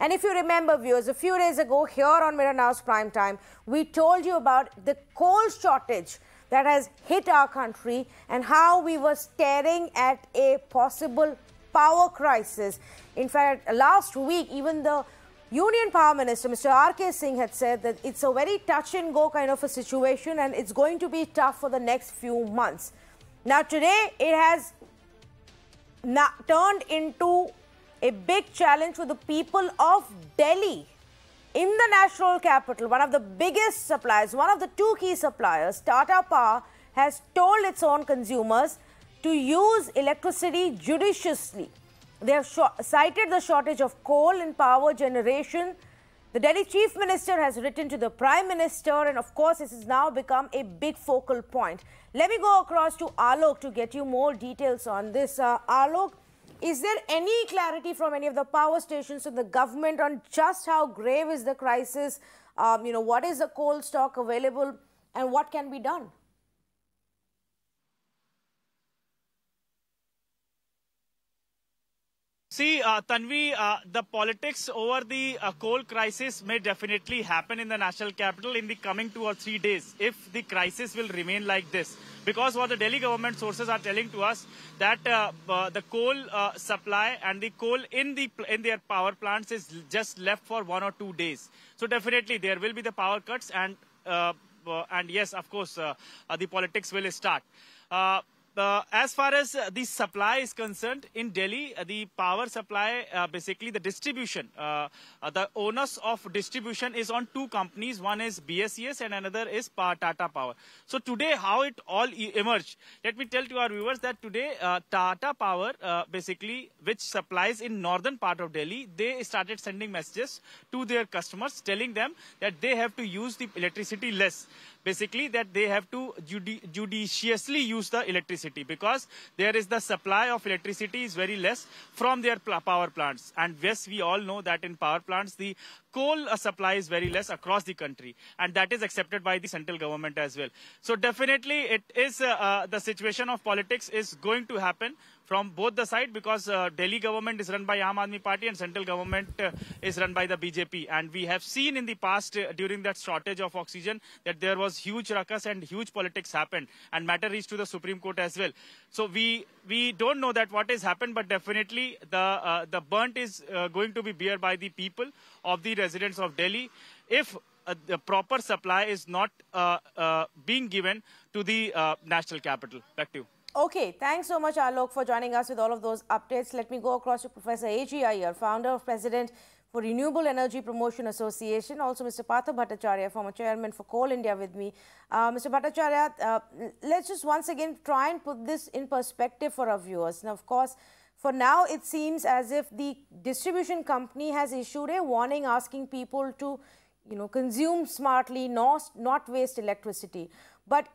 And if you remember, viewers, a few days ago here on Mirror Now's Prime Time, we told you about the coal shortage that has hit our country and how we were staring at a possible power crisis. In fact, last week, even the Union Power Minister, Mr. R.K. Singh, had said that it's a very touch-and-go kind of a situation and it's going to be tough for the next few months. Now, today, it has turned into a big challenge for the people of Delhi. In the national capital, one of the biggest suppliers, one of the two key suppliers, Tata Power, has told its own consumers to use electricity judiciously. They have cited the shortage of coal in power generation. The Delhi Chief Minister has written to the Prime Minister, and of course, this has now become a big focal point. Let me go across to Alok to get you more details on this. Alok, is there any clarity from any of the power stations in the government on just how grave is the crisis? What is the coal stock available and what can be done? See, Tanvi, the politics over the coal crisis may definitely happen in the national capital in the coming 2 or 3 days if the crisis will remain like this. Because what the Delhi government sources are telling to us that the coal supply and the coal in their power plants is just left for 1 or 2 days. So definitely there will be the power cuts and yes, of course, the politics will start. As far as the supply is concerned, in Delhi, the power supply, basically the distribution, the onus of distribution is on two companies. One is BSES and another is Tata Power. So today, how it all emerged, let me tell to our viewers that today, Tata Power, basically, which supplies in northern part of Delhi, they started sending messages to their customers telling them that they have to use the electricity less. Basically, that they have to judiciously use the electricity because there is the supply of electricity is very less from their power plants. And yes, we all know that in power plants, the coal supply is very less across the country. And that is accepted by the central government as well. So definitely, it is the situation of politics is going to happen from both the side because Delhi government is run by Aam Aadmi Party and central government is run by the BJP. And we have seen in the past during that shortage of oxygen that there was huge ruckus and huge politics happened and matter reached to the Supreme Court as well. So we don't know that what has happened, but definitely the burnt is going to be bear by the people of the residents of Delhi if the proper supply is not being given to the national capital. Back to you. Okay, thanks so much, Alok, for joining us with all of those updates. Let me go across to Professor A.G. Iyer, founder of President for Renewable Energy Promotion Association. Also, Mr. Partha Bhattacharya, former chairman for Coal India with me. Mr. Bhattacharya, let's just once again try and put this in perspective for our viewers. Now, of course, for now, it seems as if the distribution company has issued a warning asking people to, consume smartly, not waste electricity. But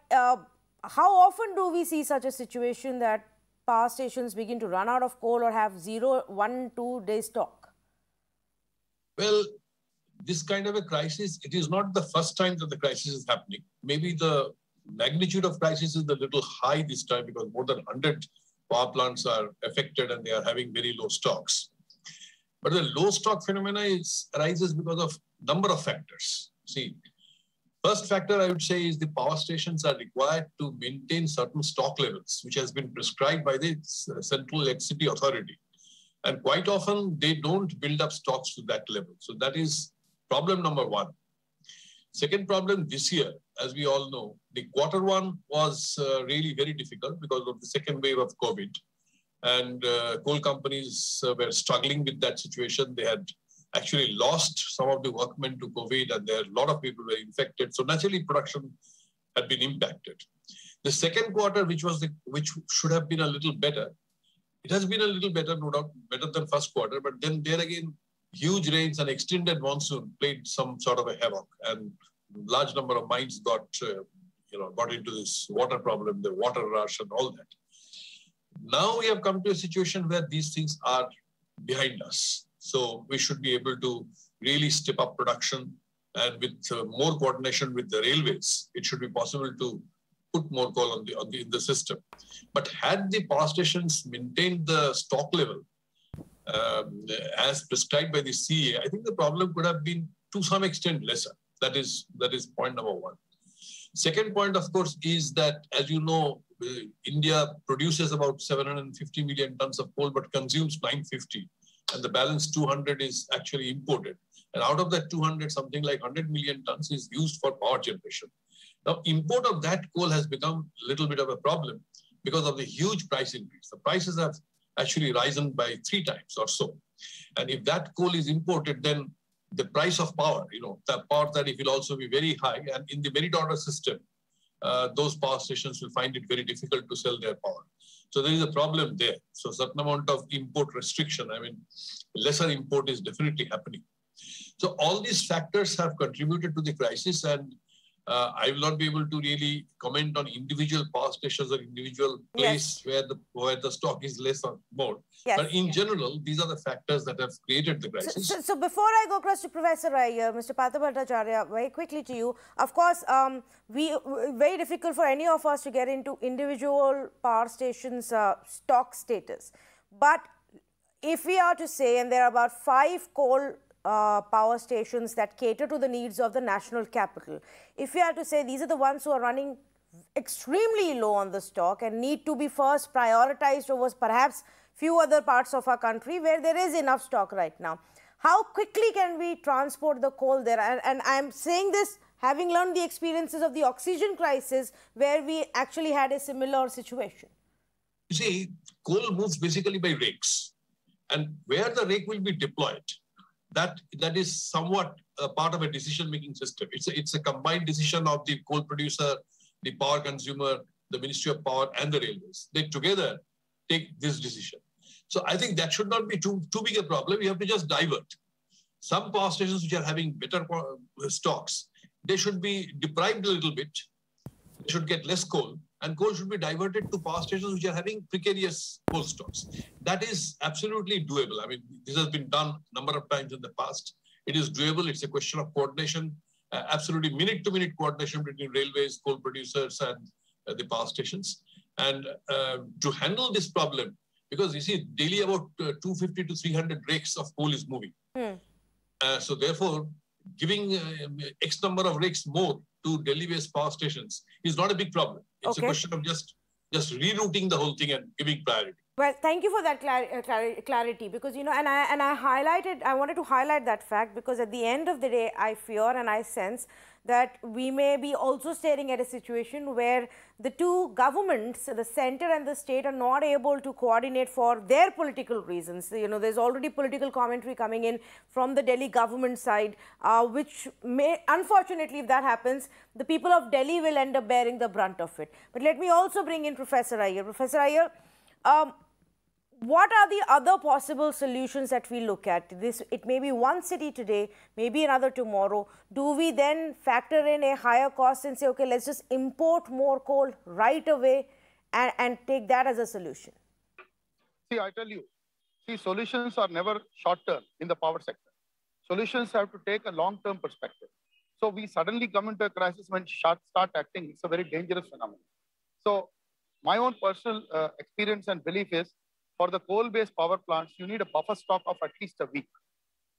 how often do we see such a situation that power stations begin to run out of coal or have 1, 2 day stock? Well, this kind of a crisis, it is not the first time that the crisis is happening. Maybe the magnitude of crisis is a little high this time because more than 100 power plants are affected and they are having very low stocks. But the low stock phenomena arises because of number of factors. See, first factor I would say is the power stations are required to maintain certain stock levels, which has been prescribed by the Central Electricity Authority. And quite often they don't build up stocks to that level. So that is problem number one. Second problem this year, as we all know, the Q1 was really very difficult because of the second wave of COVID. And coal companies were struggling with that situation. They had actually lost some of the workmen to COVID and there a lot of people were infected. So naturally production had been impacted. The second quarter, which should have been a little better, it has been a little better, no doubt, better than first quarter, but then there again, huge rains and extended monsoon played some sort of a havoc and large number of mines got into this water problem, the water rush and all that. Now we have come to a situation where these things are behind us. So we should be able to really step up production and with more coordination with the railways, it should be possible to put more coal in the system. But had the power stations maintained the stock level, as prescribed by the CEA, I think the problem could have been to some extent lesser. That is point number one. Second point, of course, is that, as you know, India produces about 750 million tons of coal, but consumes 950. And the balance 200 is actually imported. And out of that 200, something like 100 million tons is used for power generation. Now, import of that coal has become a little bit of a problem because of the huge price increase. The prices have actually risen by 3 times or so. And if that coal is imported, then the price of power, the power tariff will also be very high. And in the merit order system, those power stations will find it very difficult to sell their power. So there is a problem there. So certain amount of import restriction, lesser import is definitely happening. So all these factors have contributed to the crisis, and I will not be able to really comment on individual power stations or individual place where the stock is less or more. Yes. But in general, these are the factors that have created the crisis. So before I go across to Professor Iyer, Mr. Partha Bhattacharya, very quickly to you. Of course, very difficult for any of us to get into individual power stations' stock status. But if we are to say, and there are about 5 coal power stations that cater to the needs of the national capital. If we are to say these are the ones who are running extremely low on the stock and need to be first prioritized over perhaps few other parts of our country where there is enough stock right now, how quickly can we transport the coal there? And I'm saying this having learned the experiences of the oxygen crisis where we actually had a similar situation. You see, coal moves basically by rakes, and where the rake will be deployed, that is somewhat a part of a decision-making system. It's a combined decision of the coal producer, the power consumer, the Ministry of Power, and the railways. They together take this decision. So I think that should not be too big a problem. We have to just divert. Some power stations which are having better stocks, they should be deprived a little bit. They should get less coal, and coal should be diverted to power stations which are having precarious coal stocks. That is absolutely doable. This has been done a number of times in the past. It is doable. It's a question of coordination, absolutely minute-to-minute coordination between railways, coal producers, and the power stations. And to handle this problem, because you see, daily about 250 to 300 rakes of coal is moving. So therefore, giving X number of rakes more to Delhi-based power stations is not a big problem. It's a question of just rerouting the whole thing and giving priority. Well, thank you for that clarity, because, and I wanted to highlight that fact, because at the end of the day, I fear and I sense that we may be also staring at a situation where the two governments, the center and the state, are not able to coordinate for their political reasons. There's already political commentary coming in from the Delhi government side, which may, unfortunately, if that happens, the people of Delhi will end up bearing the brunt of it. But let me also bring in Professor Iyer. Professor Iyer, what are the other possible solutions that we look at? It may be one city today, maybe another tomorrow. Do we then factor in a higher cost and say, okay, let's just import more coal right away and take that as a solution? See, I tell you, solutions are never short-term in the power sector. Solutions have to take a long-term perspective. So we suddenly come into a crisis when start acting. It's a very dangerous phenomenon. So my own personal experience and belief is, for the coal-based power plants, you need a buffer stock of at least a week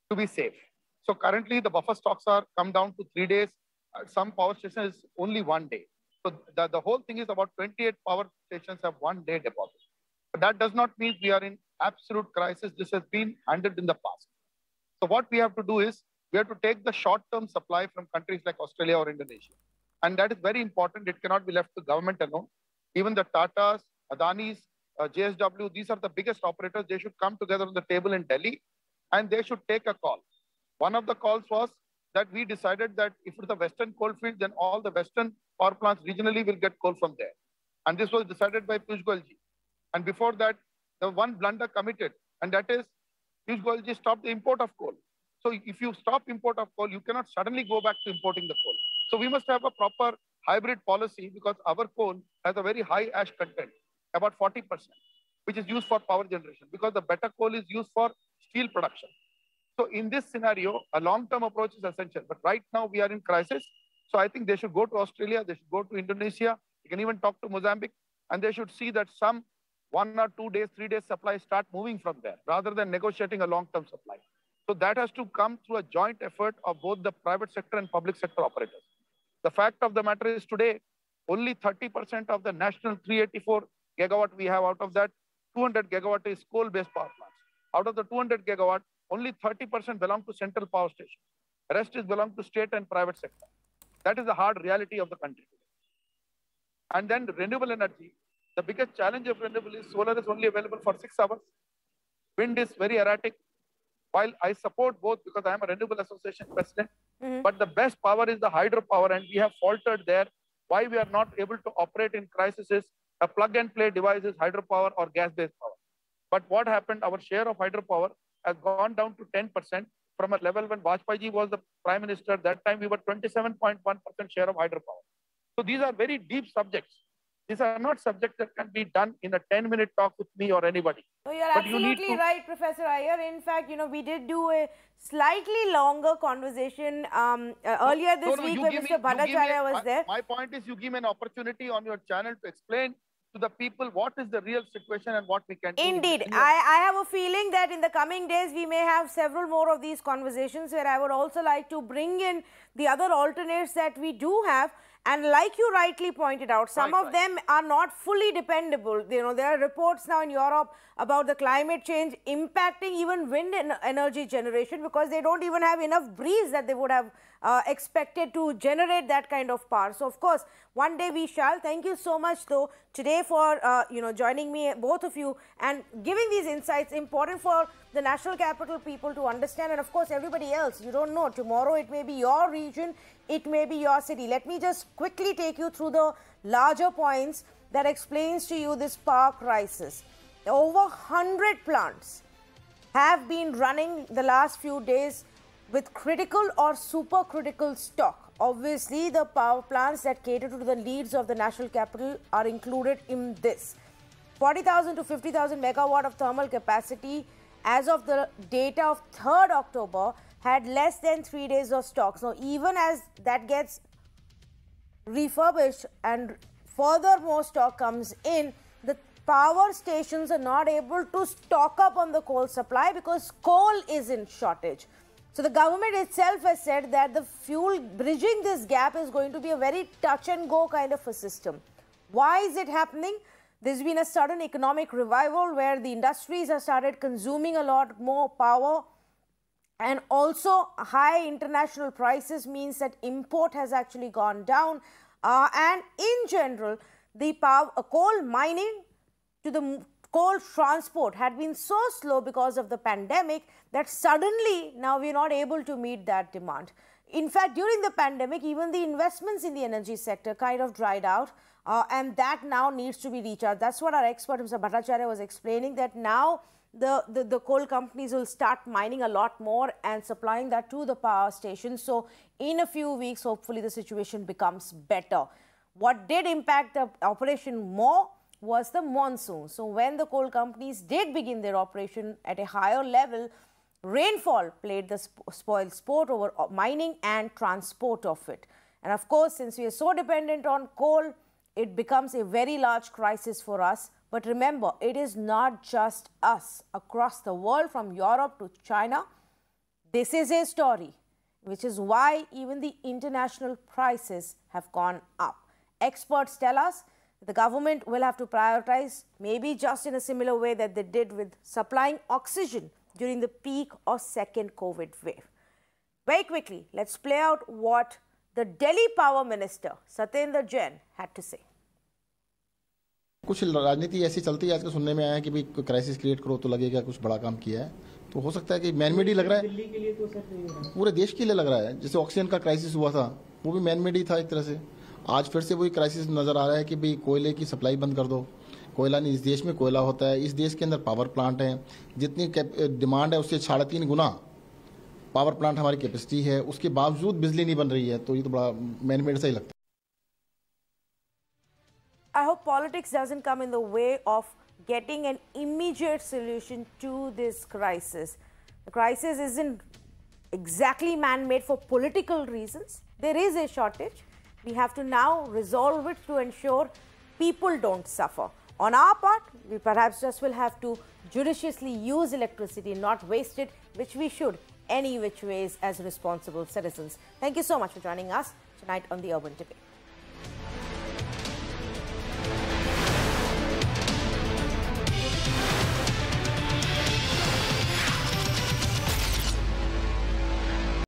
to be safe. So currently, the buffer stocks are come down to 3 days. Some power stations is only 1 day. So the whole thing is about 28 power stations have 1 day deposit. But that does not mean we are in absolute crisis. This has been handled in the past. So what we have to do is, we have to take the short-term supply from countries like Australia or Indonesia. And that is very important. It cannot be left to government alone. Even the Tatas, Adanis, JSW, these are the biggest operators. They should come together on the table in Delhi and they should take a call. One of the calls was that we decided that if it's the Western coal field, then all the Western power plants regionally will get coal from there. And this was decided by Piyush Goyal ji. And before that, the one blunder committed, and that is Piyush Goyal ji stopped the import of coal. So if you stop import of coal, you cannot suddenly go back to importing the coal. So we must have a proper hybrid policy, because our coal has a very high ash content, about 40%, which is used for power generation, because the better coal is used for steel production. So in this scenario, a long-term approach is essential. But right now we are in crisis. So I think they should go to Australia, they should go to Indonesia, you can even talk to Mozambique, and they should see that some 1 or 2 days, 3 days supply start moving from there rather than negotiating a long-term supply. So that has to come through a joint effort of both the private sector and public sector operators. The fact of the matter is today, only 30% of the national 384 gigawatt we have, out of that 200 gigawatt is coal-based power plants. Out of the 200 gigawatt, only 30% belong to central power stations. The rest is belong to state and private sector. That is the hard reality of the country today. And then renewable energy, the biggest challenge of renewable is solar is only available for 6 hours. Wind is very erratic. While I support both because I am a renewable association president, but the best power is the hydropower, and we have faltered there. Why we are not able to operate in crisis is a plug-and-play device is hydropower or gas-based power. But what happened, our share of hydropower has gone down to 10% from a level when Vajpayee was the prime minister. That time we were 27.1% share of hydropower. So these are very deep subjects. These are not subjects that can be done in a 10-minute talk with me or anybody. No, you're absolutely right, Professor Iyer. In fact, we did do a slightly longer conversation earlier this week where Mr. Bhattacharya was there. My point is, you give me an opportunity on your channel to explain to the people what is the real situation and what we can do. Indeed. I have a feeling that in the coming days, we may have several more of these conversations where I would also like to bring in the other alternates that we do have. And like you rightly pointed out, some of them are not fully dependable. There are reports now in Europe about the climate change impacting even wind energy generation because they don't even have enough breeze that they would have expected to generate that kind of power. So, of course, one day we shall. Thank you so much, though, today for, joining me, both of you, and giving these insights, important for the national capital people to understand, and, of course, everybody else. You don't know. Tomorrow, it may be your region, it may be your city. Let me just quickly take you through the larger points that explains to you this power crisis. Over 100 plants have been running the last few days with critical or supercritical stock. Obviously, the power plants that cater to the needs of the national capital are included in this. 40,000 to 50,000 megawatt of thermal capacity as of the data of 3rd October had less than 3 days of stock. So even as that gets refurbished and further more stock comes in, the power stations are not able to stock up on the coal supply because coal is in shortage. So the government itself has said that the fuel bridging this gap is going to be a very touch and go kind of a system. Why is it happening? There's been a sudden economic revival where the industries have started consuming a lot more power, and also high international prices means that import has actually gone down, and in general the coal mining to the coal transport had been so slow because of the pandemic that suddenly now we're not able to meet that demand. In fact, during the pandemic, even the investments in the energy sector kind of dried out, and that now needs to be recharged. That's what our expert, Mr. Bhattacharya, was explaining, that now the coal companies will start mining a lot more and supplying that to the power stations. So in a few weeks, hopefully the situation becomes better. What did impact the operation more was the monsoon. So when the coal companies did begin their operation at a higher level, rainfall played the spoil sport over mining and transport of it. And of course, since we are so dependent on coal, it becomes a very large crisis for us. But remember, it is not just us. Across the world, from Europe to China, this is a story, which is why even the international prices have gone up. Experts tell us the government will have to prioritize, maybe just in a similar way that they did with supplying oxygen during the peak or second COVID wave. Very quickly, let's play out what the Delhi Power Minister, Satyendra Jain, had to say. कुछ राजनीति ऐसी चलती है, आज के सुनने में आया है कि भाई क्राइसिस क्रिएट करो तो लगेगा कुछ बड़ा काम किया है, तो हो सकता है कि मैन मेड ही लग रहा है। दिल्ली के लिए तो सर नहीं है, पूरे देश के लिए लग रहा है। जैसे ऑक्सीजन का क्राइसिस हुआ था, वो भी मैन मेड ही था एक तरह से। आज फिर से वही क्राइसिस नजर आ रहा है कि भाई कोयले की सप्लाई बंद कर दो। कोयला नहीं, इस देश में कोयला होता है, इस देश के अंदर पावर प्लांट है, जितनी डिमांड है उससे 3.5 गुना पावर प्लांट हमारी कैपेसिटी है, उसके बावजूद बिजली नहीं बन रही है, तो ये तो बड़ा मैन मेड सा ही लगता है। I hope politics doesn't come in the way of getting an immediate solution to this crisis. The crisis isn't exactly man-made for political reasons. There is a shortage. We have to now resolve it to ensure people don't suffer. On our part, we perhaps just will have to judiciously use electricity, not waste it, which we should any which ways as responsible citizens. Thank you so much for joining us tonight on The Urban Debate.